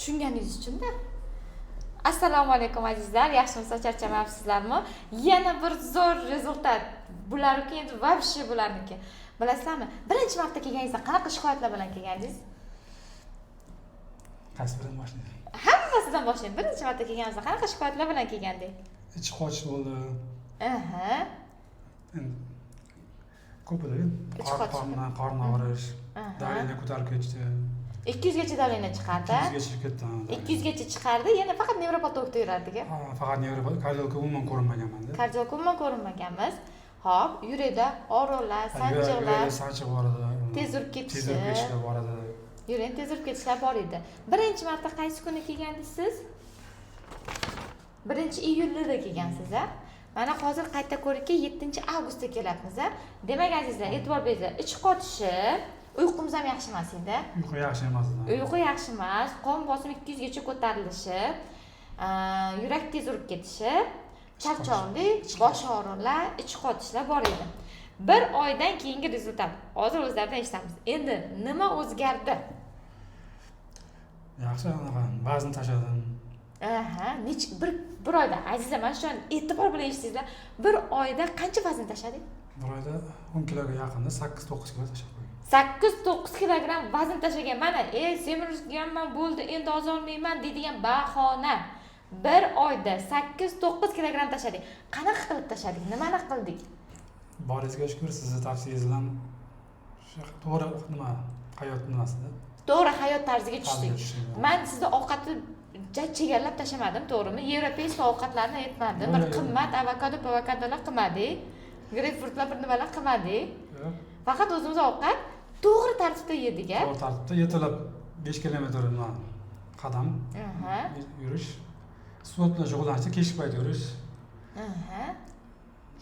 tushunganingiz uchun-da. Assalomu alaykum azizlar, yaxshimisiz, charchamayapsizlarmi? Yana bir zo'r rezultat. Bularniki endi vobshe bularniki. Bilasizlarmi? Birinchi marta kelganingizda qanaqa shikoyatlar bilan kelgandingiz? Qaysi biridan boshlaydi? Hammasidan boshlaydi. Birinchi marta kelganingizda qanaqa shikoyatlar bilan kelgandingiz? Ichi qochish bo'ldi. Aha. Ko'pida qorni og'rish, davleniya ko'tarib ketdi. 200 gacha davleniya chiqardi. 200 gacha chiqib ketdi. 200 gacha chiqardi. Yana faqat nevropatologda yurardik-a. Ha, faqat kardiolog umuman ko'rinmaganman-da. Kardiolog umuman ko'rinmaganmiz. Hop, yurakda og'riqlar, sanchiqlar, sanchiq bor edi. Tez urib ketishi. Tez urib ketishlar bor edi. Yurak tez urib ketishlar bor edi. Birinchi marta qaysi kuni kelgandingiz siz? 1-iyulda kelgansiz-a? Mana hozir qayta ko'rikka 7-avgustda kelyapmiz-a. Demak azizlar, e'tibor beringlar. Ich qotishi, uyqimiz ham yaxshi emas edi. Uyqu yaxshi emas edi. Uyqu yaxshi emas, qon bosimi 200 gacha ko'tarilishi, yurak tez urib ketishi, charchoqlik, bosh og'riqlar, ich qotishlar bor edi. Bir oydan keyingi rezultat. Hozir o'zlaridan eshitamiz. Endi nima o'zgardi? Yaxshi, anaqa vazn tashladim. Aha, bir oyda azizlar, mana shu e'tibor bilan eshitingizlar. Bir oyda qancha vazn tashlading? Bir oyda 10 kiloga yaqinda 8-9 kilo tashlab qo'ydim. 8-9 kilogramm vazn tashlagan. Mana, semirganman, bo'ldi, endi ozolmayman deydigan bahona. Bir oyda 8-9 kilogramm tashladik. Qanaqa qilib tashladik? Nimani qildik? Boringizga shukr, sizni tavsiyangiz bilan to'g'ri hayot nimasida? To'g'ri hayot tarziga tushdik. Men sizni ovqatni chegallab tashlamadim, to'g'rimi? Yevropeyskiy ovqatlarni aytmadim. Bir qimmat avokadolar qilmadik. Greypfrutlar bir nimalar qilmadik. Faqat o'zimiz ovqat to'g'ri tartibda yedik-a. To'g'ri tartibda yetilib 5 kilometr qadam yurish, sport bilan shug'ullanishda kechki payt yurish.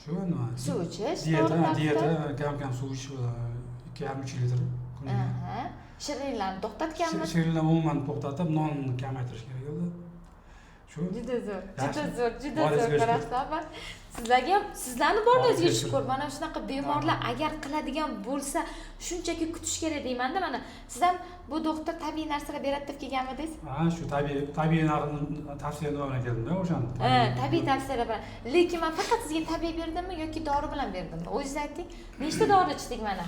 Shu nima? Suv ichish, dieta, kam suv ichish, 2,5-3 litr kuniga. Shirinlarni to'xtatganmiz. Shirinlarni umuman to'xtatib, nonni kamaytirish kerak edi. Shu juda zo'r qarashlar. Sizlarni borlig'ingizga shukr. Mana shunaqa bemorlar agar qiladigan bo'lsa, shunchaki kutish kerak deyman-da. Mana siz ham bu doktor tabiiy narsalar beradi deb kelganmidingiz? Ha, shu tabiiy tavsiyalar bilan keldim-da o'shani. Tabiiy tavsiyalar bilan. Lekin men faqat sizga tabiiy berdimmi yoki dori bilan berdimmi? O'zingiz ayting. Nechta dori ichdik mana?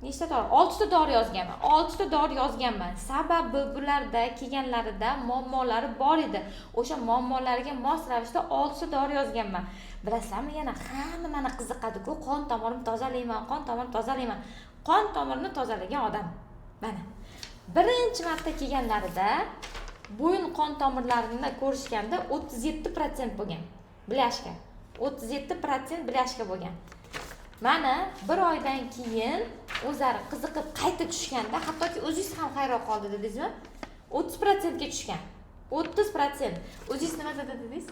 Nechta dori? 6 ta dori yozganman. 6 ta dori yozganman. Sababi bularda kelganlarida muammolari bor edi. O'sha muammolariga mos ravishda 6 ta dori yozganman. Bilasizlarmi, yana hamma mana qiziqadi-ku, qon tomirimni tozalayman, qon tomirimni tozalayman. Qon tomirini tozalagan odam. Mana. Birinchi marta kelganlarida bo'yin qon tomirlarini ko'rishganda 37% bo'lgan. Blyashka. 37% blyashka bo'lgan. Mana bir oydan keyin o'zlari qiziqib qayta tushganda, hattoki o'zingiz ham hayron qoldi dedingizmi? 30% ga tushgan. 30%. O'zingiz nima dedingiz?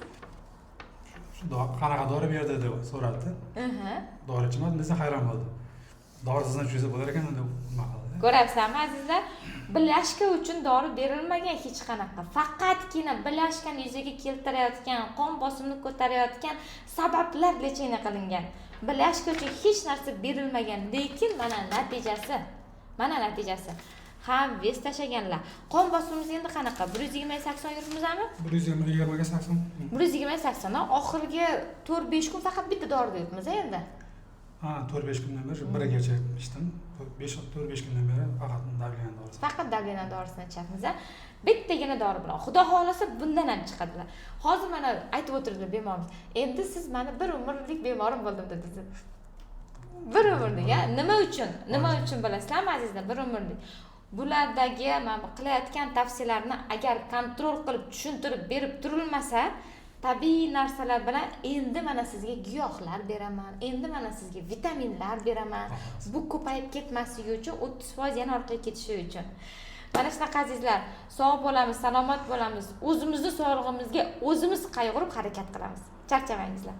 Qanaqa dori berdi deb so'radi. Dori ichmadim desa hayron bo'ldi. Dorisizdan tushsa bo'lar ekan deb nima qildi. Ko'ryapsizlarmi azizlar? Blyashka uchun dori berilmagan hech qanaqa. Faqatgina blyashkani yuzaga keltirayotgan, qon bosimini ko'tarayotgan sabablar lecheniya qilingan. Blyashka uchun hech narsa berilmagan, lekin mana natijasi. Ham vес tashaganlar. Qon bosimimiz endi qanaqa? 120-80 yuribmizmi? 120-80. 120-80 dan oxirgi 4-5 kun faqat bitta dorida yuribmiz endi. Ha, 4-5 kundan beri birigacha ichdim. 4-5 kundan beri faqat davleniya dorisi. Faqat davleniya dorisini ichyapmiz. Bittagina dori bilan. Xudo xolasa bundan ham chiqadilar. Hozir mana aytib o'tirdi bemorimiz. Endi siz meni bir umrlik bemorim bo'ldim dedingiz. Bir umrlik-a? Nima uchun? Nima uchun bilasizlarmi azizlar? Bir umrlik. Bulardagi mana qilayotgan tavsiyalarni agar kontrol qilib tushuntirib berib turilmasa, tabiiy narsalar bilan endi mana sizga giyohlar beraman, endi mana sizga vitaminlar beraman. Bu ko'payib ketmasligi uchun 30% yana orqaga ketishi uchun. Mana shunaqa azizlar, sog' bo'lamiz, salomat bo'lamiz. O'zimizni sog'lig'imizga o'zimiz qayg'urib harakat qilamiz. Charchamangizlar.